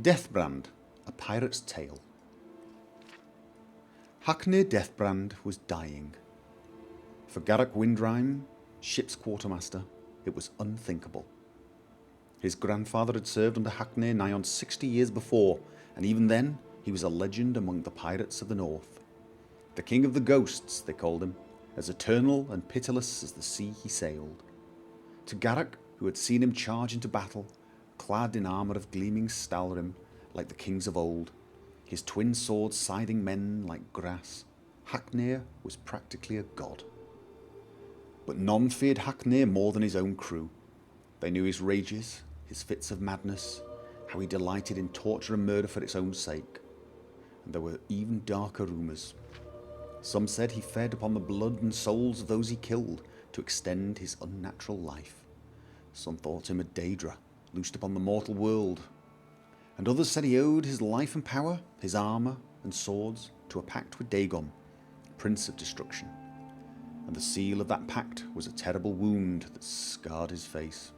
Deathbrand, a pirate's tale. Hackney Deathbrand was dying. For Garrick Windrime, ship's quartermaster, it was unthinkable. His grandfather had served under Hackney nigh on 60 years before, and even then he was a legend among the pirates of the north. The king of the ghosts, they called him, as eternal and pitiless as the sea he sailed. To Garrick, who had seen him charge into battle, clad in armour of gleaming Skyrim, like the kings of old, his twin swords scything men like grass, Hackney was practically a god. But none feared Hackney more than his own crew. They knew his rages, his fits of madness, how he delighted in torture and murder for its own sake. And there were even darker rumours. Some said he fed upon the blood and souls of those he killed to extend his unnatural life. Some thought him a Daedra, loosed upon the mortal world. And others said he owed his life and power, his armour and swords, to a pact with Dagon, Prince of Destruction. And the seal of that pact was a terrible wound that scarred his face,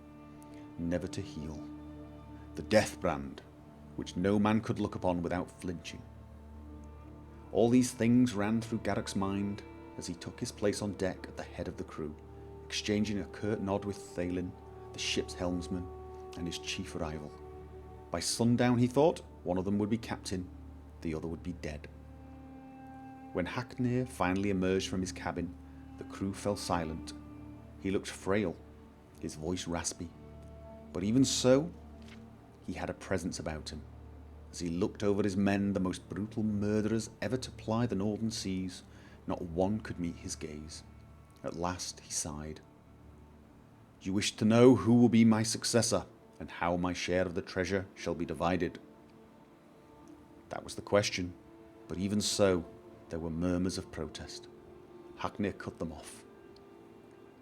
never to heal. The Deathbrand, which no man could look upon without flinching. All these things ran through Garrick's mind as he took his place on deck at the head of the crew, exchanging a curt nod with Thalin, the ship's helmsman, and his chief rival. By sundown, he thought, one of them would be captain, the other would be dead. When Hackney finally emerged from his cabin, the crew fell silent. He looked frail, his voice raspy, but even so, he had a presence about him. As he looked over his men, the most brutal murderers ever to ply the northern seas, not one could meet his gaze. At last he sighed. "Do you wish to know who will be my successor, and how my share of the treasure shall be divided?" That was the question, but even so, there were murmurs of protest. Hackney cut them off.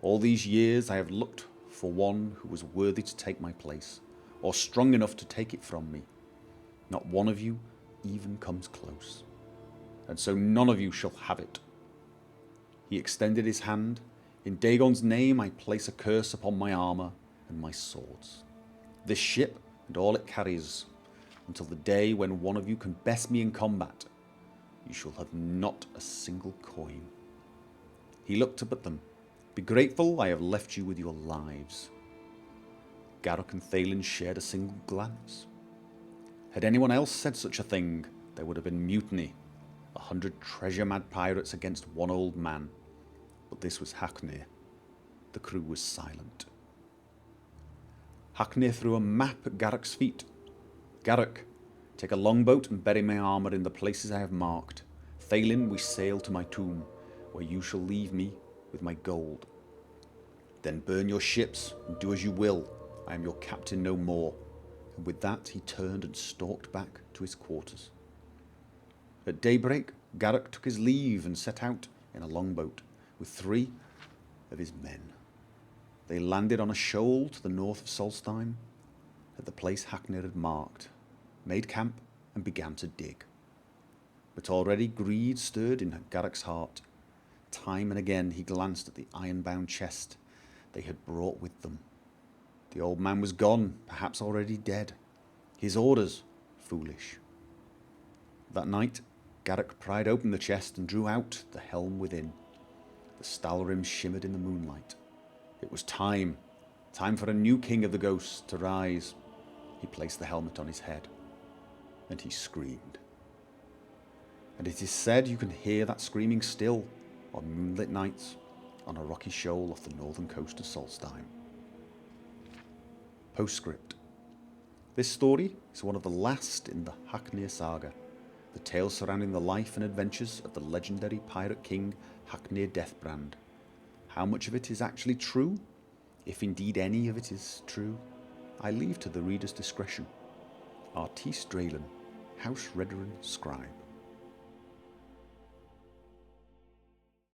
"All these years I have looked for one who was worthy to take my place, or strong enough to take it from me. Not one of you even comes close, and so none of you shall have it." He extended his hand. "In Dagon's name I place a curse upon my armour and my swords, this ship and all it carries, until the day when one of you can best me in combat. You shall have not a single coin." He looked up at them. "Be grateful I have left you with your lives." Garrick and Thalin shared a single glance. Had anyone else said such a thing, there would have been mutiny, 100 treasure-mad pirates against one old man. But this was Hackney. The crew was silent. Hackney threw a map at Garrick's feet. "Garrick, take a longboat and bury my armour in the places I have marked. Thalin, we sail to my tomb, where you shall leave me with my gold. Then burn your ships and do as you will. I am your captain no more." And with that he turned and stalked back to his quarters. At daybreak, Garrick took his leave and set out in a longboat with 3 of his men. They landed on a shoal to the north of Solstheim, at the place Hackney had marked, made camp and began to dig. But already greed stirred in Garrick's heart. Time and again he glanced at the iron-bound chest they had brought with them. The old man was gone, perhaps already dead. His orders, foolish. That night, Garrick pried open the chest and drew out the helm within. The Stalrim shimmered in the moonlight. It was time for a new king of the ghosts to rise. He placed the helmet on his head, and he screamed. And it is said you can hear that screaming still on moonlit nights on a rocky shoal off the northern coast of Solstheim. Postscript. This story is one of the last in the Hackney saga, the tale surrounding the life and adventures of the legendary pirate king Hackney Deathbrand. How much of it is actually true, if indeed any of it is true, I leave to the reader's discretion. Artiste Draylen, House Redderin Scribe.